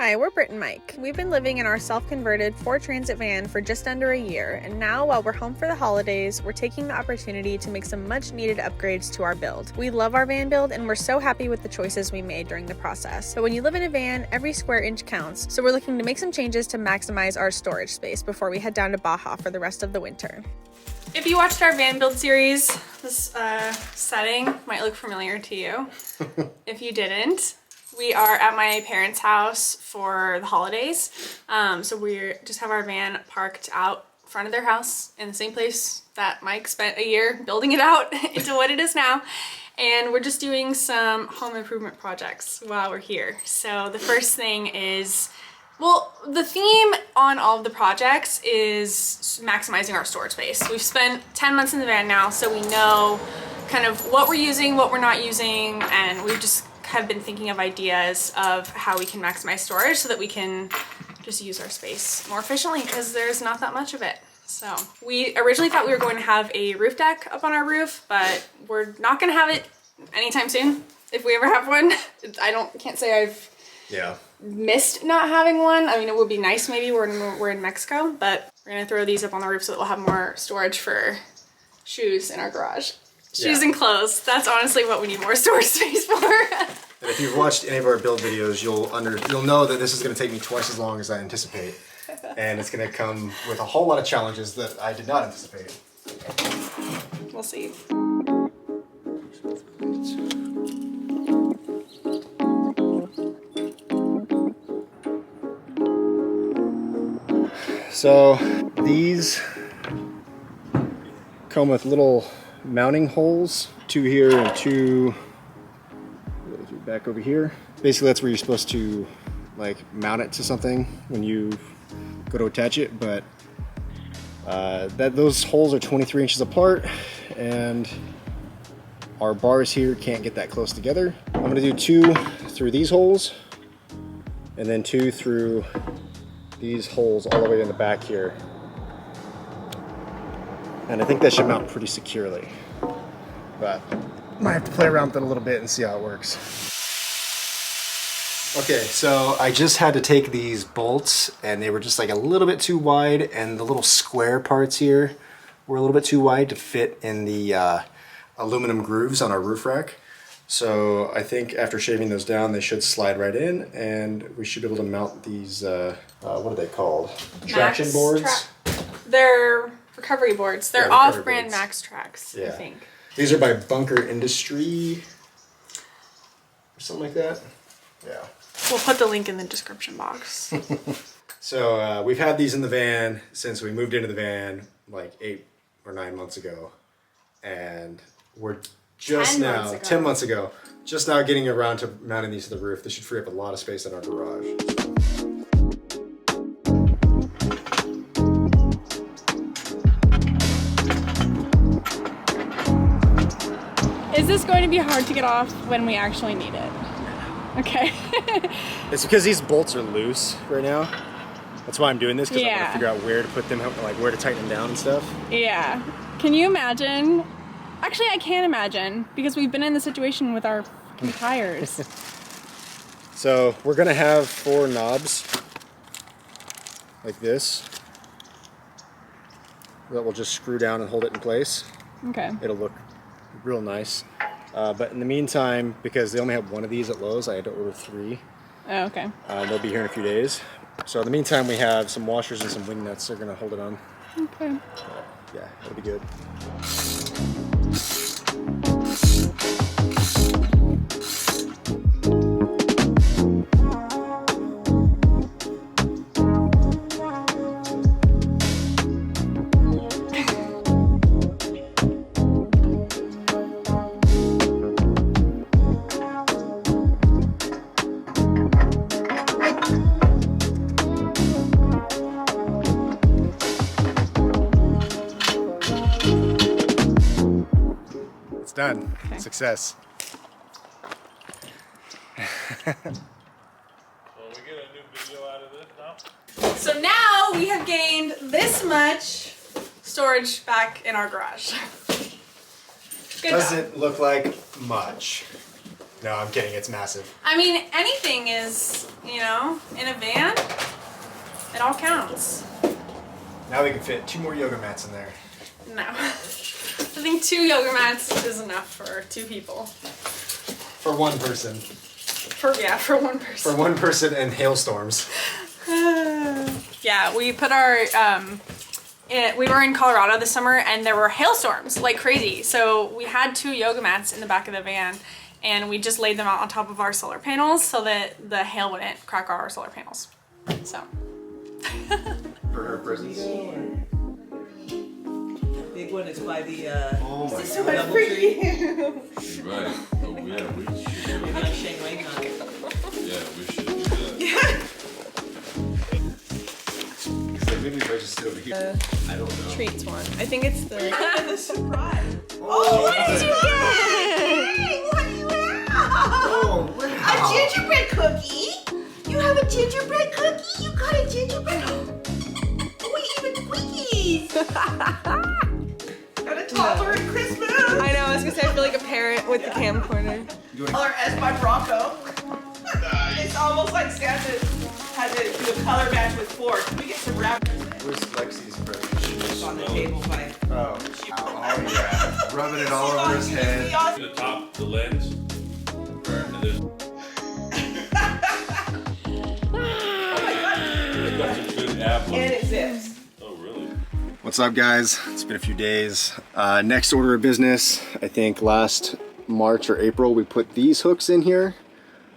Hi, we're Brit and Mike. We've been living in our self-converted Ford Transit van for just under a year, and now while we're home for the holidays, we're taking the opportunity to make some much-needed upgrades to our build. We love our van build, and we're so happy with the choices we made during the process. But when you live in a van, every square inch counts, so we're looking to make some changes to maximize our storage space before we head down to Baja for the rest of the winter. If you watched our van build series, this setting might look familiar to you. If you didn't, we are at my parents' house for the holidays. So we just have our van parked out front of their house in the same place that Mike spent a year building it out into what it is now. And we're just doing some home improvement projects while we're here. So the first thing is, well, the theme on all of the projects is maximizing our storage space. We've spent 10 months in the van now, so we know kind of what we're using, what we're not using, and we've just have been thinking of ideas of how we can maximize storage so that we can just use our space more efficiently because there's not that much of it. So we originally thought we were going to have a roof deck up on our roof, but we're not going to have it anytime soon if we ever have one. Can't say I've missed not having one. I mean, it would be nice maybe we're in Mexico, but we're going to throw these up on the roof so that we'll have more storage for shoes in our garage. Shoes and clothes. That's honestly what we need more storage space for. And if you've watched any of our build videos, you'll know that this is going to take me twice as long as I anticipate. And it's going to come with a whole lot of challenges that I did not anticipate. We'll see. So these come with little mounting holes, 2 here and 2 back over here. Basically that's where you're supposed to like mount it to something when you go to attach it, but those holes are 23 inches apart and our bars here can't get that close together. I'm gonna do 2 through these holes and then 2 through these holes all the way in the back here. And I think that should mount pretty securely, but I might have to play around with it a little bit and see how it works. Okay, so I just had to take these bolts and they were just like a little bit too wide, and the little square parts here were a little bit too wide to fit in the aluminum grooves on our roof rack. So I think after shaving those down, they should slide right in and we should be able to mount these, what are they called? Traction boards? They're recovery boards. They're off-brand Max Tracks, I think. These are by Bunker Industry or something like that. Yeah. We'll put the link in the description box. So we've had these in the van since we moved into the van like 8 or 9 months ago. And we're just 10 months ago, just now getting around to mounting these to the roof. This should free up a lot of space in our garage. Is this going to be hard to get off when we actually need it? Okay. It's because these bolts are loose right now. That's why I'm doing this, because I want to figure out where to put them, like where to tighten them down and stuff. Yeah. Can you imagine? Actually, I can't imagine, because we've been in the situation with our tires. So we're gonna have 4 knobs like this that will just screw down and hold it in place. Okay. It'll look real nice. But in the meantime, because they only have 1 of these at Lowe's, I had to order 3. Oh, okay. They'll be here in a few days. So in the meantime, we have some washers and some wing nuts that are gonna hold it on. Okay. Yeah, it'll be good. Done. Okay. Success. Well, we get a new video out of this now. So now we have gained this much storage back in our garage. Good Doesn't look like much. No, I'm kidding. It's massive. I mean, anything is, you know, in a van, it all counts. Now we can fit 2 more yoga mats in there. No. I think 2 yoga mats is enough for 2 people. For 1 person. For 1 person. For 1 person and hailstorms. Yeah, we put our, we were in Colorado this summer and there were hailstorms like crazy. So we had 2 yoga mats in the back of the van and we just laid them out on top of our solar panels so that the hail wouldn't crack our solar panels. So. For her presents. Big one is by the Oh my So god. much for you. Right. Oh, yeah, we should. maybe like Shane Wayne on it. Yeah, we should do that. Maybe if I just sit over here. I don't know. Treats one. I think it's the. The surprise. Oh, What did you get? Hey, what do you have? Oh, wow. A gingerbread cookie? You have a gingerbread cookie? You got a gingerbread? Oh, even Twinkies. Got a toddler at Christmas. I know, I was gonna say I feel like a parent with the camcorder. Color as by Bronco. It's almost like Santa had to do a color match with Ford. Can we get some wrappers? Where's Lexi's present? It's on the table by. Oh, oh yeah. Rubbing it all over his head. The top, the lens. And there's. It's got some good apple. And it zips. Oh, really? What's up, guys? It's been a few days. Next order of business, I think last March or April, we put these hooks in here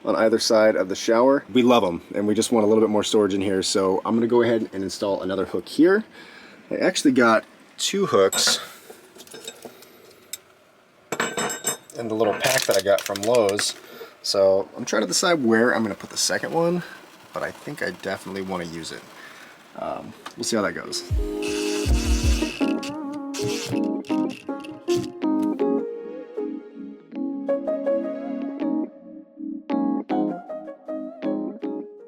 on either side of the shower. We love them, and we just want a little bit more storage in here, so I'm gonna go ahead and install another hook here. I actually got 2 hooks in the little pack that I got from Lowe's. So I'm trying to decide where I'm gonna put the second one, but I think I definitely want to use it. We'll see how that goes.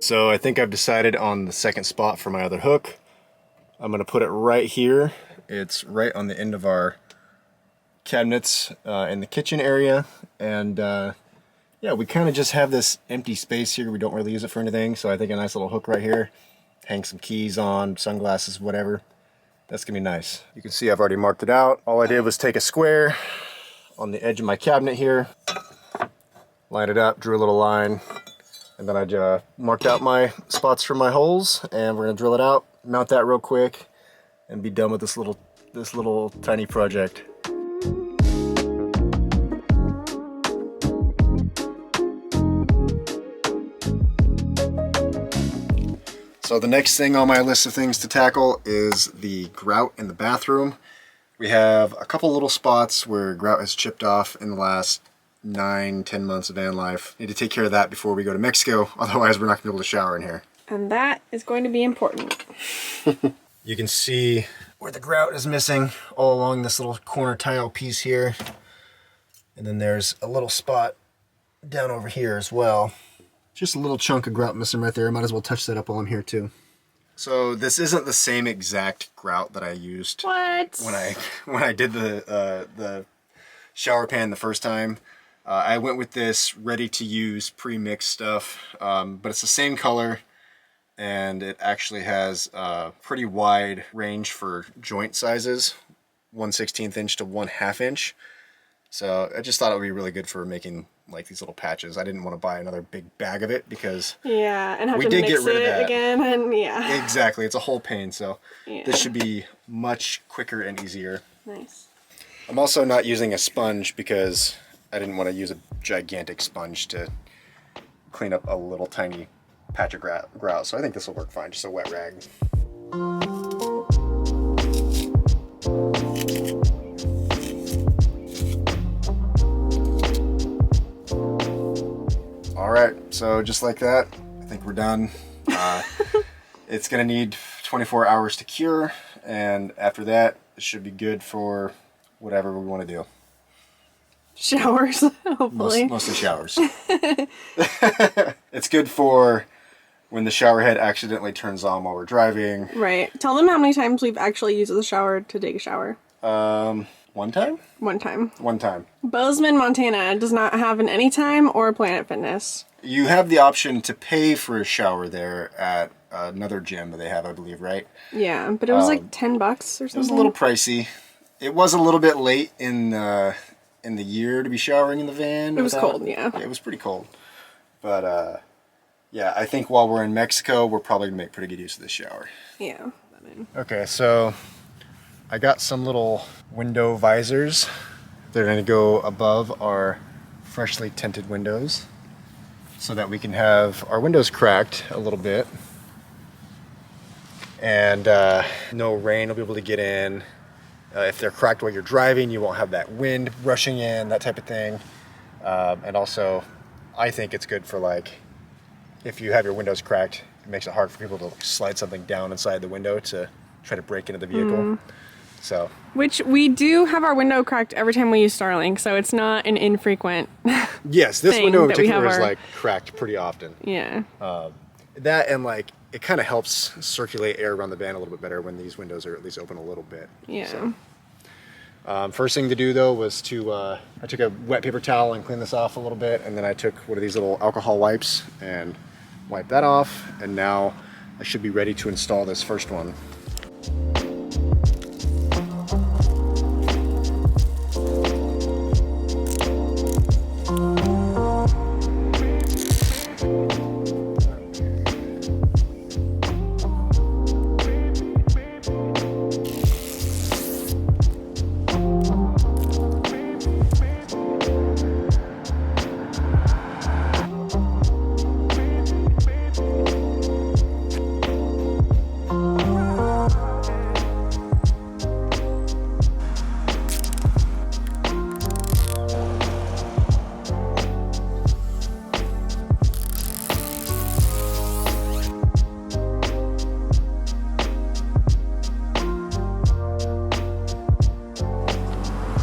So I think I've decided on the second spot for my other hook. I'm gonna put it right here. It's right on the end of our cabinets in the kitchen area. And yeah, we kind of just have this empty space here. We don't really use it for anything. So I think a nice little hook right here. Hang some keys on, sunglasses, whatever. That's gonna be nice. You can see I've already marked it out. All I did was take a square on the edge of my cabinet here, line it up, drew a little line, and then I marked out my spots for my holes, and we're gonna drill it out, mount that real quick, and be done with this little tiny project. So the next thing on my list of things to tackle is the grout in the bathroom. We have a couple little spots where grout has chipped off in the last 9-10 months of van life. Need to take care of that before we go to Mexico, otherwise we're not gonna be able to shower in here. And that is going to be important. You can see where the grout is missing all along this little corner tile piece here. And then there's a little spot down over here as well. Just a little chunk of grout missing right there. I might as well touch that up while I'm here too. So this isn't the same exact grout that I used What? when I did the shower pan the first time. I went with this ready-to-use pre-mixed stuff, but it's the same color, and it actually has a pretty wide range for joint sizes, 1/16 inch to 1/2 inch. So I just thought it would be really good for making like these little patches. I didn't want to buy another big bag of it because Yeah, and have we to did mix get rid of it that. again, and yeah. Exactly, it's a whole pain. So Yeah. this should be much quicker and easier. Nice. I'm also not using a sponge because I didn't want to use a gigantic sponge to clean up a little tiny patch of grout. So I think this will work fine, just a wet rag. All right, so just like that, I think we're done. It's gonna need 24 hours to cure, and after that, it should be good for whatever we want to do. Showers, hopefully. Mostly showers. It's good for when the shower head accidentally turns on while we're driving. Right. Tell them how many times we've actually used the shower to take a shower. One time? One time. One time. Bozeman, Montana does not have an Anytime or Planet Fitness. You have the option to pay for a shower there at another gym that they have, I believe, right? Yeah, but it was like $10 or something. It was a little pricey. It was a little bit late in the year to be showering in the van. It was cold, yeah. It was pretty cold. But yeah, I think while we're in Mexico, we're probably gonna make pretty good use of this shower. Yeah. Okay, so I got some little window visors. They're gonna go above our freshly tinted windows so that we can have our windows cracked a little bit. And no rain will be able to get in. If they're cracked while you're driving, you won't have that wind rushing in, that type of thing. And also, I think it's good for like, if you have your windows cracked, it makes it hard for people to slide something down inside the window to try to break into the vehicle. So. Which we do have our window cracked every time we use Starlink, so it's not an infrequent Yes, this window in that we particular have is our- like cracked pretty often. Yeah. That and like, it kind of helps circulate air around the van a little bit better when these windows are at least open a little bit. Yeah. So, first thing to do though was to, I took a wet paper towel and cleaned this off a little bit, and then I took one of these little alcohol wipes and wiped that off, and now I should be ready to install this first one.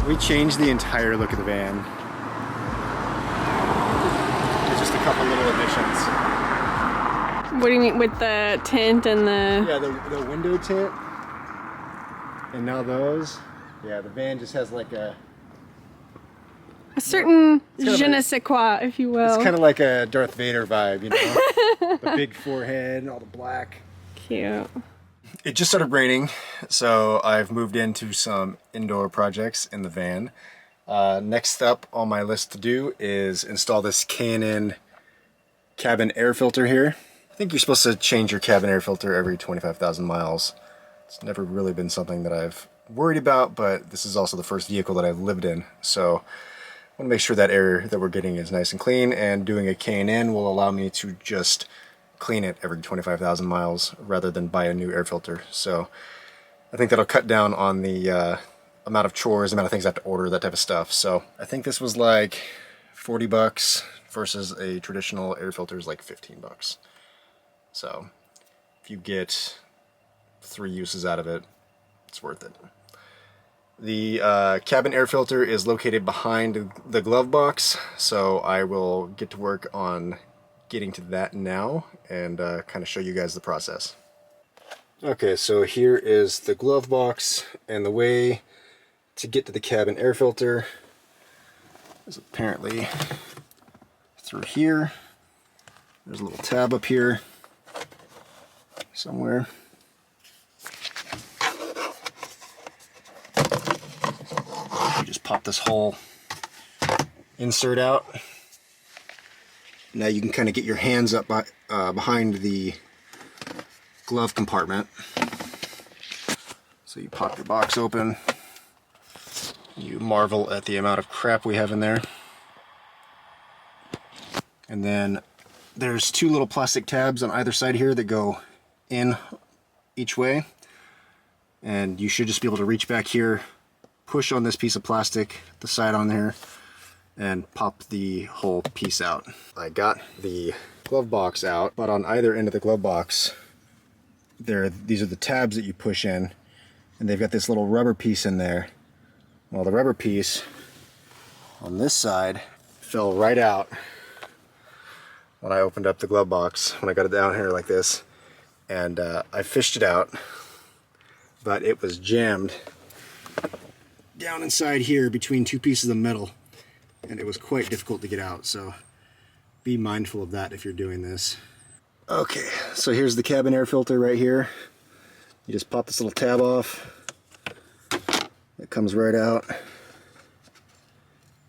We changed the entire look of the van. With just a couple little additions. What do you mean with the tint and the... Yeah, the window tint. And now those. Yeah, the van just has like a certain kind of je a- ne sais quoi, if you will. It's kind of like a Darth Vader vibe, you know? The big forehead and all the black. Cute. It just started raining, so I've moved into some indoor projects in the van. Next up on my list to do is install this K&N cabin air filter here. I think you're supposed to change your cabin air filter every 25,000 miles. It's never really been something that I've worried about, but this is also the first vehicle that I've lived in, so I want to make sure that air that we're getting is nice and clean, and doing a K&N will allow me to just clean it every 25,000 miles rather than buy a new air filter. So I think that'll cut down on the amount of chores, amount of things I have to order, that type of stuff. So I think this was like 40 bucks versus a traditional air filter is like 15 bucks. So if you get 3 uses out of it, it's worth it. The cabin air filter is located behind the glove box, so I will get to work on getting to that now and kind of show you guys the process. Okay, so here is the glove box, and the way to get to the cabin air filter is apparently through here. There's a little tab up here somewhere. You just pop this whole insert out. Now you can kind of get your hands up behind the glove compartment. So you pop your box open. You marvel at the amount of crap we have in there. And then there's 2 little plastic tabs on either side here that go in each way. And you should just be able to reach back here, push on this piece of plastic, the side on there, and pop the whole piece out. I got the glove box out, but on either end of the glove box, these are the tabs that you push in, and they've got this little rubber piece in there. Well, the rubber piece on this side fell right out when I opened up the glove box, when I got it down here like this, and I fished it out, but it was jammed down inside here between two pieces of metal, and it was quite difficult to get out, so be mindful of that if you're doing this. Okay, so here's the cabin air filter right here. You just pop this little tab off. It comes right out.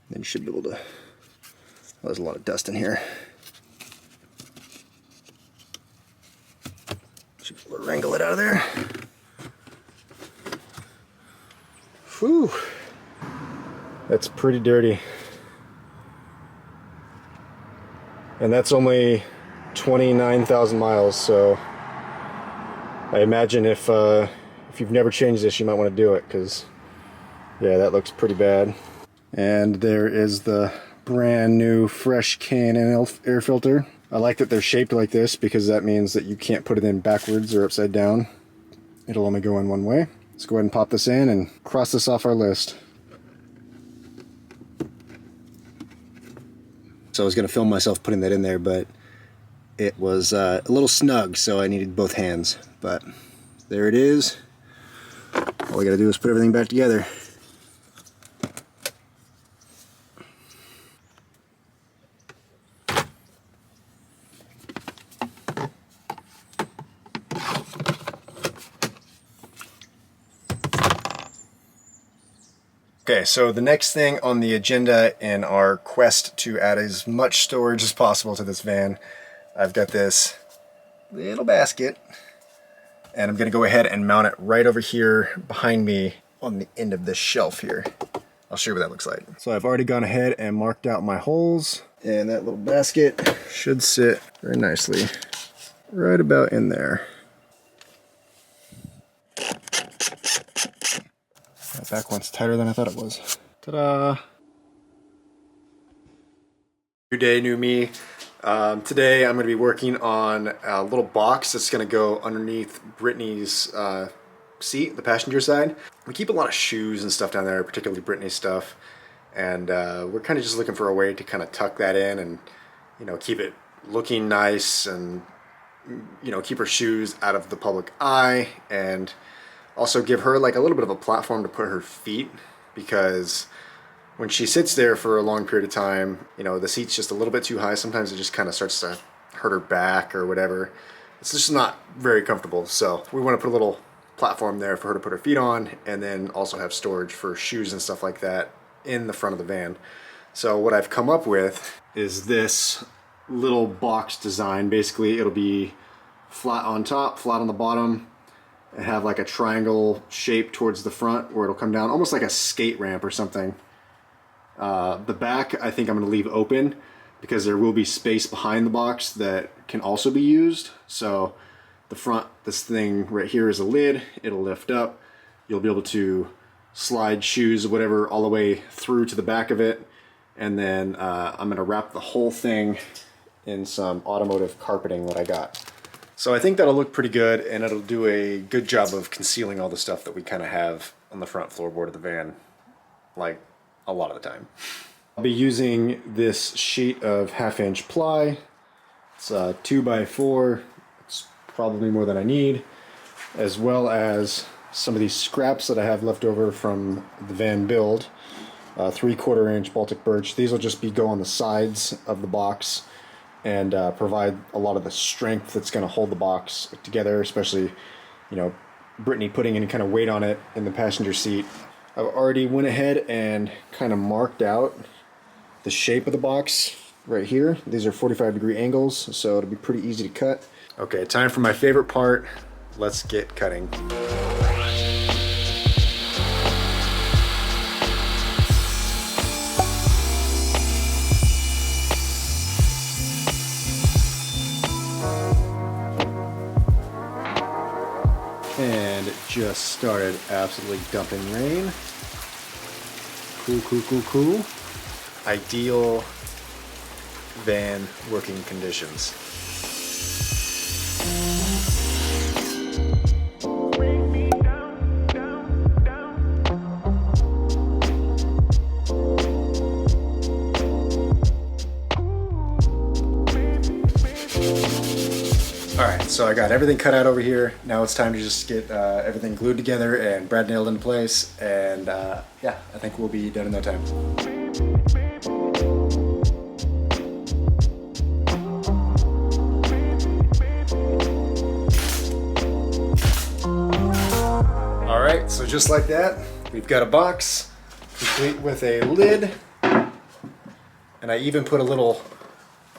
Then you should be able to... Oh, there's a lot of dust in here. Should be able to wrangle it out of there. Whew. That's pretty dirty. And that's only 29,000 miles, so I imagine if you've never changed this, you might want to do it, because yeah, that looks pretty bad. And there is the brand new fresh K&N air filter. I like that they're shaped like this because that means that you can't put it in backwards or upside down. It'll only go in one way. Let's go ahead and pop this in and cross this off our list. So I was going to film myself putting that in there, but it was a little snug, so I needed both hands. But there it is. All we got to do is put everything back together. Okay, so the next thing on the agenda in our quest to add as much storage as possible to this van, I've got this little basket, and I'm going to go ahead and mount it right over here behind me on the end of this shelf here. I'll show you what that looks like. So I've already gone ahead and marked out my holes, and that little basket should sit very nicely right about in there. That back one's tighter than I thought it was. Ta-da! New day, new me. Today I'm going to be working on a little box that's going to go underneath Brittany's seat, the passenger side. We keep a lot of shoes and stuff down there, particularly Brittany's stuff, and we're kind of just looking for a way to kind of tuck that in and, you know, keep it looking nice and, you know, keep her shoes out of the public eye, and also give her like a little bit of a platform to put her feet, because when she sits there for a long period of time, you know, the seat's just a little bit too high. Sometimes it just kind of starts to hurt her back or whatever. It's just not very comfortable. So we want to put a little platform there for her to put her feet on, and then also have storage for shoes and stuff like that in the front of the van. So what I've come up with is this little box design. Basically, it'll be flat on top, flat on the bottom, and have like a triangle shape towards the front where it'll come down, almost like a skate ramp or something. The back, I think I'm going to leave open because there will be space behind the box that can also be used. So the front, this thing right here is a lid. It'll lift up. You'll be able to slide shoes or whatever all the way through to the back of it. And then I'm going to wrap the whole thing in some automotive carpeting that I got. So I think that'll look pretty good, and it'll do a good job of concealing all the stuff that we kind of have on the front floorboard of the van, like a lot of the time. I'll be using this sheet of 1/2-inch ply. It's 2x4. It's probably more than I need, as well as some of these scraps that I have left over from the van build. 3/4-inch Baltic birch. These will just go on the sides of the box and provide a lot of the strength that's going to hold the box together, especially, you know, Brittany putting any kind of weight on it in the passenger seat. I've already went ahead and kind of marked out the shape of the box right here. These are 45-degree angles, so it'll be pretty easy to cut. Okay, time for my favorite part. Let's get cutting. And it just started absolutely dumping rain. Cool, cool, cool, cool. Ideal van working conditions. Alright, so I got everything cut out over here. Now it's time to just get everything glued together and brad nailed into place. And yeah, I think we'll be done in no time. All right, so just like that, we've got a box complete with a lid. And I even put a little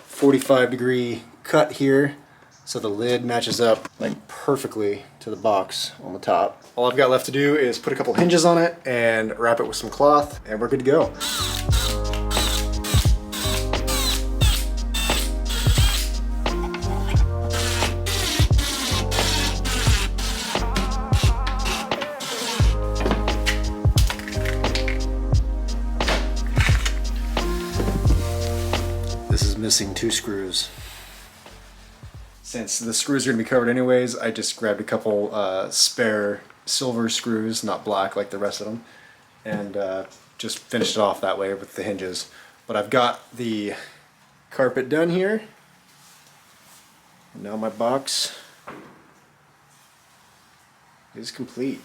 45-degree cut here so the lid matches up like perfectly to the box on the top. All I've got left to do is put a couple hinges on it and wrap it with some cloth, and we're good to go. This is missing 2 screws. Since the screws are going to be covered anyways, I just grabbed a couple spare silver screws, not black like the rest of them, and just finished it off that way with the hinges. But I've got the carpet done here. And now my box is complete.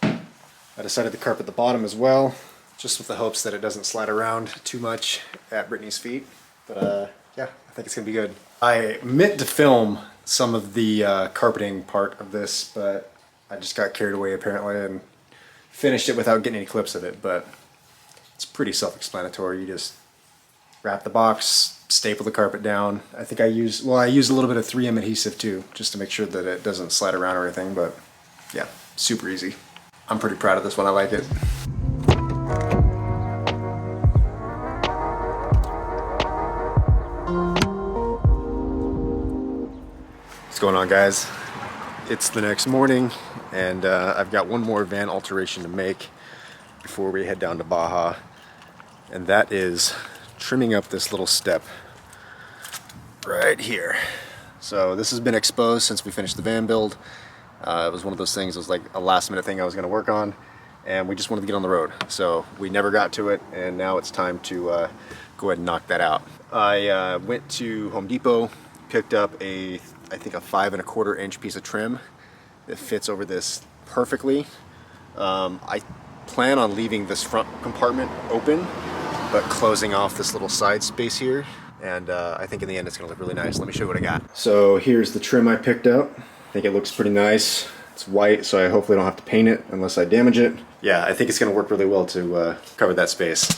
I decided to carpet the bottom as well, just with the hopes that it doesn't slide around too much at Brittany's feet. But yeah, I think it's gonna be good. I meant to film some of the carpeting part of this, but I just got carried away apparently and finished it without getting any clips of it. But it's pretty self-explanatory. You just wrap the box, staple the carpet down. I think I used a little bit of 3M adhesive too, just to make sure that it doesn't slide around or anything. But yeah, super easy. I'm pretty proud of this one. I like it. What's going on, guys? It's the next morning, and I've got one more van alteration to make before we head down to Baja, and that is trimming up this little step right here. So this has been exposed since we finished the van build. It was one of those things, it was like a last minute thing I was going to work on, and we just wanted to get on the road. So we never got to it, and now it's time to go ahead and knock that out. I went to Home Depot, picked up I think a 5 1/4 inch piece of trim that fits over this perfectly. I plan on leaving this front compartment open, but closing off this little side space here. And I think in the end it's gonna look really nice. Let me show you what I got. So here's the trim I picked up. I think it looks pretty nice. It's white, so I hopefully don't have to paint it unless I damage it. Yeah, I think it's gonna work really well to cover that space.